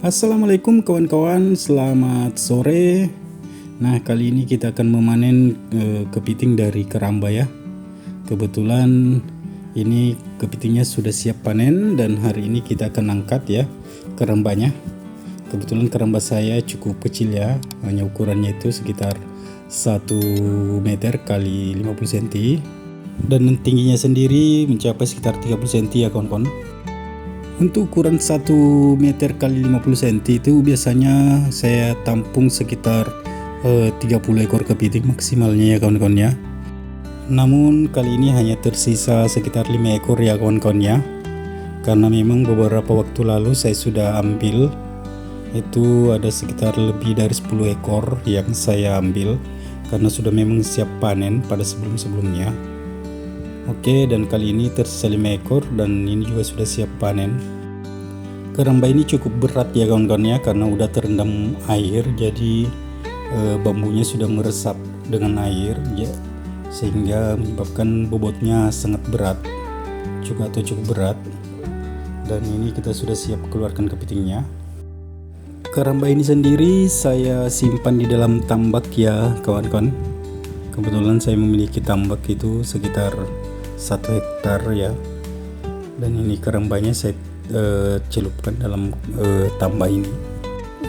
Assalamualaikum kawan-kawan, selamat sore. Nah, kali ini kita akan memanen kepiting dari keramba ya. Kebetulan ini kepitingnya sudah siap panen dan hari ini kita akan angkat ya kerambanya. Kebetulan keramba saya cukup kecil ya, hanya ukurannya itu sekitar 1 meter kali 50 cm dan tingginya sendiri mencapai sekitar 30 cm ya kawan-kawan. Untuk ukuran 1 meter kali 50 cm itu biasanya saya tampung sekitar 30 ekor kepiting maksimalnya ya kawan-kawan ya. Namun kali ini hanya tersisa sekitar 5 ekor ya kawan-kawan ya. Karena memang beberapa waktu lalu saya sudah ambil, itu ada sekitar lebih dari 10 ekor yang saya ambil karena sudah memang siap panen pada sebelum-sebelumnya. Oke, dan kali ini tersisa 5 ekor dan ini juga sudah siap panen. Keramba ini cukup berat ya kawan-kawan ya, karena udah terendam air, jadi bambunya sudah meresap dengan air ya, sehingga menyebabkan bobotnya sangat berat atau cukup berat. Dan ini kita sudah siap keluarkan kepitingnya. Keramba ini sendiri saya simpan di dalam tambak ya kawan-kawan. Kebetulan saya memiliki tambak itu sekitar 1 hektar ya, dan ini kerambanya saya celupkan dalam tambak ini.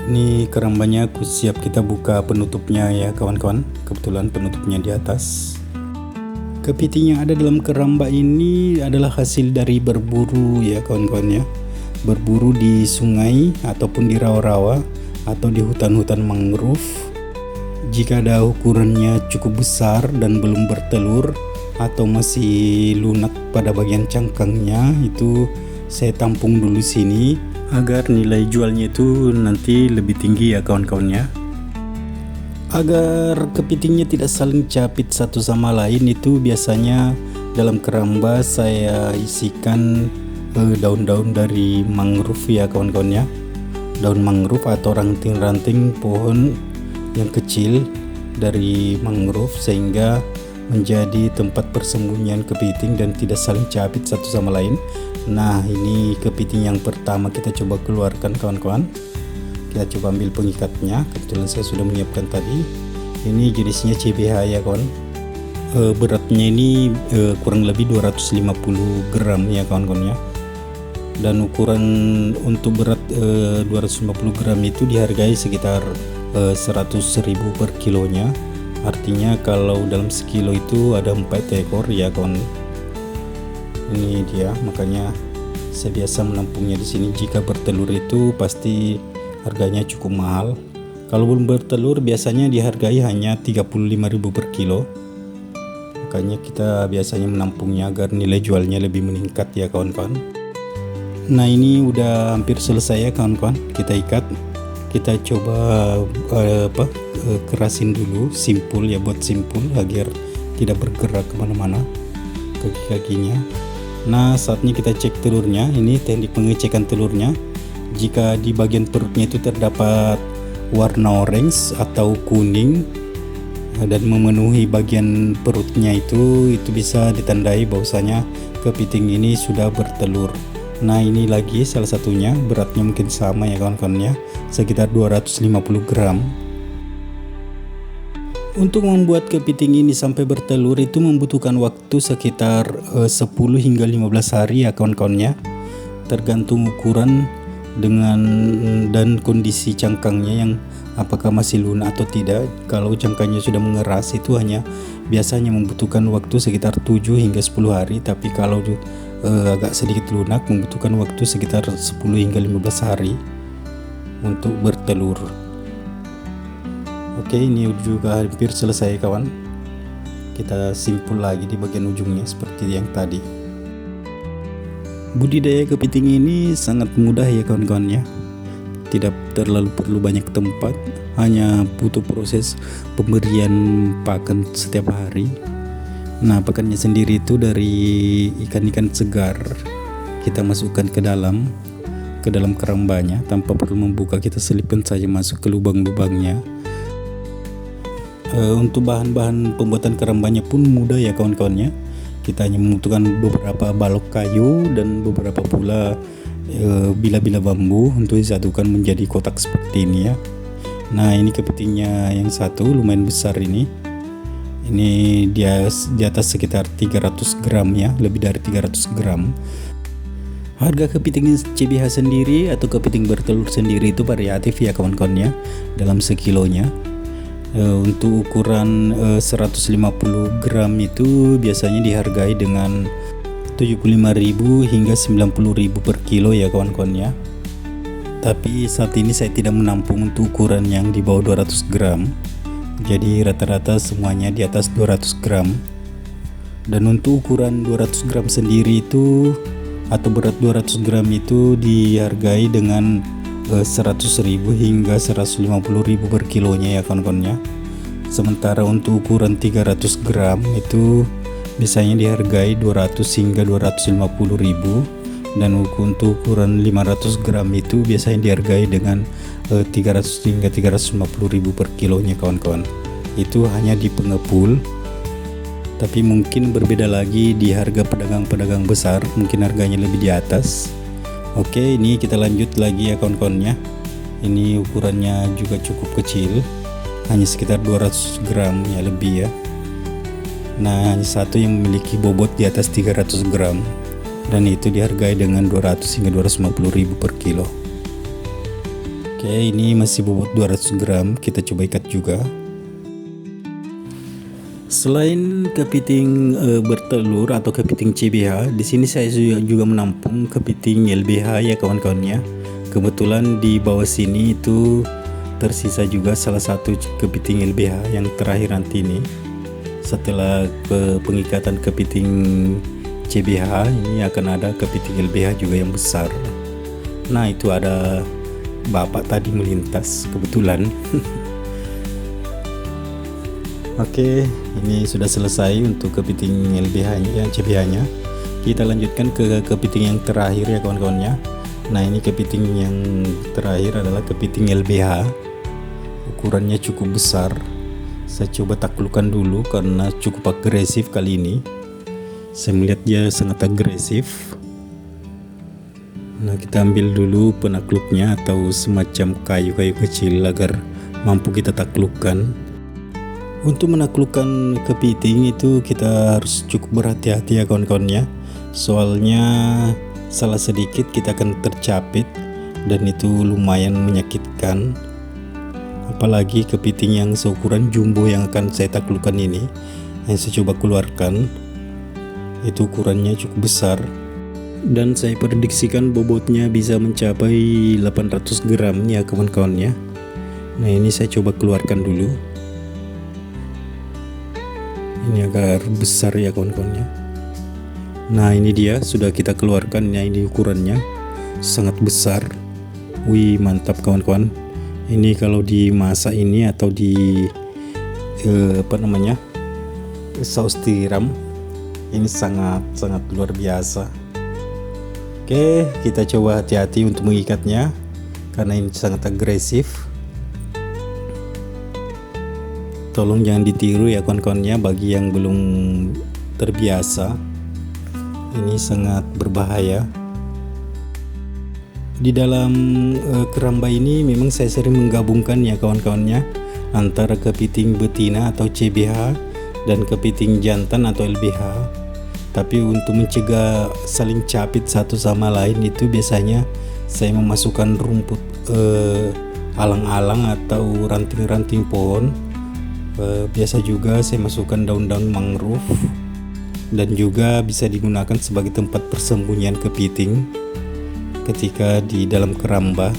Ini kerambanya aku siap kita buka penutupnya ya kawan-kawan. Kebetulan penutupnya di atas. Kepiting yang ada dalam keramba ini adalah hasil dari berburu ya kawan-kawan ya. Berburu di sungai ataupun di rawa-rawa atau di hutan-hutan mangrove. Jika ada ukurannya cukup besar dan belum bertelur atau masih lunak pada bagian cangkangnya, itu saya tampung dulu sini agar nilai jualnya itu nanti lebih tinggi ya kawan-kawannya. Agar kepitingnya tidak saling capit satu sama lain, itu biasanya dalam keramba saya isikan daun-daun dari mangrove ya kawan-kawannya. Daun mangrove atau ranting-ranting pohon yang kecil dari mangrove, sehingga menjadi tempat persembunyian kepiting dan tidak saling capit satu sama lain. Nah, ini kepiting yang pertama kita coba keluarkan kawan-kawan. Kita coba ambil pengikatnya. Kebetulan saya sudah menyiapkan tadi. Ini jenisnya CBH ya kawan. Beratnya ini kurang lebih 250 gram ya kawan-kawan ya. Dan ukuran untuk berat 250 gram itu dihargai sekitar 100.000 per kilonya. Artinya kalau dalam sekilo itu ada 4 ekor ya kawan. Ini dia, makanya saya biasa menampungnya di sini. Jika bertelur itu pasti harganya cukup mahal. Kalau belum bertelur biasanya dihargai hanya 35.000 per kilo. Makanya kita biasanya menampungnya agar nilai jualnya lebih meningkat ya kawan-kawan. Nah, ini udah hampir selesai ya kawan-kawan. Kita ikat. Kita coba kerasin dulu, simpul ya, buat simpul agar tidak bergerak kemana-mana kaki-kakinya. Nah, saatnya kita cek telurnya. Ini teknik pengecekan telurnya. Jika di bagian perutnya itu terdapat warna orange atau kuning dan memenuhi bagian perutnya itu bisa ditandai bahwasanya kepiting ini sudah bertelur. Nah, ini lagi salah satunya, beratnya mungkin sama ya kawan-kawan ya, sekitar 250 gram. Untuk membuat kepiting ini sampai bertelur itu membutuhkan waktu sekitar 10 hingga 15 hari ya kawan-kawan ya. Tergantung ukuran dan kondisi cangkangnya yang apakah masih lunak atau tidak. Kalau cangkangnya sudah mengeras itu hanya biasanya membutuhkan waktu sekitar 7 hingga 10 hari, tapi kalau agak sedikit lunak membutuhkan waktu sekitar 10 hingga 15 hari untuk bertelur. Oke, ini juga hampir selesai kawan. Kita simpul lagi di bagian ujungnya seperti yang tadi. Budidaya kepiting ini sangat mudah ya kawan-kawan ya. Tidak terlalu perlu banyak tempat, hanya butuh proses pemberian pakan setiap hari. Nah, pakannya sendiri itu dari ikan-ikan segar. Kita masukkan ke dalam kerambanya tanpa perlu membuka, kita selipkan saja masuk ke lubang-lubangnya. Untuk bahan-bahan pembuatan kerambanya pun mudah ya kawan-kawannya. Kita hanya membutuhkan beberapa balok kayu dan beberapa pula bila-bila bambu untuk disatukan menjadi kotak seperti ini ya. Nah ini kepitingnya yang satu lumayan besar ini. Ini dia di atas sekitar 300 gram ya, lebih dari 300 gram. Harga kepiting CBH sendiri atau kepiting bertelur sendiri itu variatif ya kawan-kawan ya, dalam sekilonya. Untuk ukuran 150 gram itu biasanya dihargai dengan 75.000 hingga 90.000 per kilo ya kawan-kawan ya. Tapi saat ini saya tidak menampung untuk ukuran yang di bawah 200 gram. Jadi rata-rata semuanya di atas 200 gram. Dan untuk ukuran 200 gram sendiri itu atau berat 200 gram itu dihargai dengan 100.000 hingga 150.000 per kilonya ya kawan-kawan ya. Sementara untuk ukuran 300 gram itu biasanya dihargai 200 hingga 250.000, dan untuk ukuran 500 gram itu biasanya dihargai dengan 300 hingga 350.000 per kilonya kawan-kawan. Itu hanya di pengepul, tapi mungkin berbeda lagi di harga pedagang-pedagang besar, mungkin harganya lebih di atas. Oke, ini kita lanjut lagi ya kawan-kawannya. Ini ukurannya juga cukup kecil, hanya sekitar 200 gram ya lebih ya. Nah hanya satu yang memiliki bobot di atas 300 gram, dan itu dihargai dengan 200 hingga 250.000 per kilo. Oke, ini masih bobot 200 gram, kita coba ikat juga. Selain kepiting bertelur atau kepiting CBH, di sini saya juga menampung kepiting LBH ya kawan-kawannya. Kebetulan di bawah sini itu tersisa juga salah satu kepiting LBH yang terakhir nanti ini. Setelah pengikatan kepiting CBH, ini akan ada kepiting LBH juga yang besar. Nah itu ada bapak tadi melintas kebetulan. Oke, ini sudah selesai untuk kepiting LBH-nya, CBH-nya. Kita lanjutkan ke kepiting yang terakhir ya kawan-kawannya. Nah ini kepiting yang terakhir adalah kepiting LBH. Ukurannya cukup besar. Saya coba taklukkan dulu karena cukup agresif kali ini. Saya melihat dia sangat agresif. Nah kita ambil dulu penakluknya atau semacam kayu-kayu kecil agar mampu kita taklukkan. Untuk menaklukkan kepiting itu kita harus cukup berhati-hati ya kawan-kawannya. Soalnya salah sedikit kita akan tercapit dan itu lumayan menyakitkan. Apalagi kepiting yang seukuran jumbo yang akan saya taklukkan ini, yang saya coba keluarkan, itu ukurannya cukup besar. Dan saya prediksikan bobotnya bisa mencapai 800 gram ya kawan-kawannya. Nah ini saya coba keluarkan dulu. Ini agak besar ya kawan-kawannya. Nah ini dia sudah kita keluarkan ya, ini ukurannya sangat besar. Wih mantap kawan-kawan. Ini kalau dimasak ini atau di saus tiram, ini sangat luar biasa. Oke, kita coba hati-hati untuk mengikatnya karena ini sangat agresif. Tolong jangan ditiru ya kawan-kawannya bagi yang belum terbiasa. Ini sangat berbahaya. Di dalam keramba ini memang saya sering menggabungkan ya kawan-kawannya antara kepiting betina atau CBH dan kepiting jantan atau LBH. Tapi untuk mencegah saling capit satu sama lain itu biasanya saya memasukkan rumput alang-alang atau ranting-ranting pohon. Biasa juga saya masukkan daun-daun mangrove, dan juga bisa digunakan sebagai tempat persembunyian kepiting ketika di dalam keramba.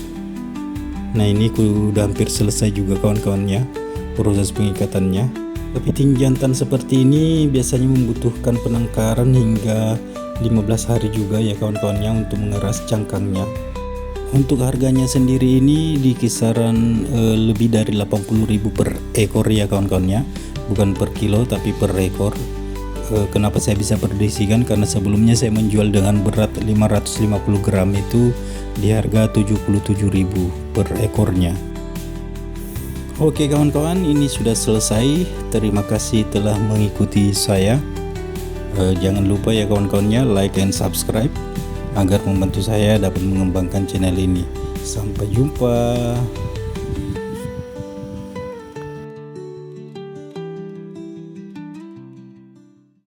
Nah ini udah hampir selesai juga kawan-kawannya proses pengikatannya. Kepiting jantan seperti ini biasanya membutuhkan penangkaran hingga 15 hari juga ya kawan-kawannya untuk mengeras cangkangnya. Untuk harganya sendiri ini di kisaran lebih dari 80.000 per ekor ya kawan-kawannya, bukan per kilo tapi per ekor. Kenapa saya bisa prediksikan? Karena sebelumnya saya menjual dengan berat 550 gram itu di harga 77.000 per ekornya. Oke kawan-kawan, ini sudah selesai. Terima kasih telah mengikuti saya. Jangan lupa ya kawan-kawannya like and subscribe agar membantu saya dapat mengembangkan channel ini. Sampai jumpa.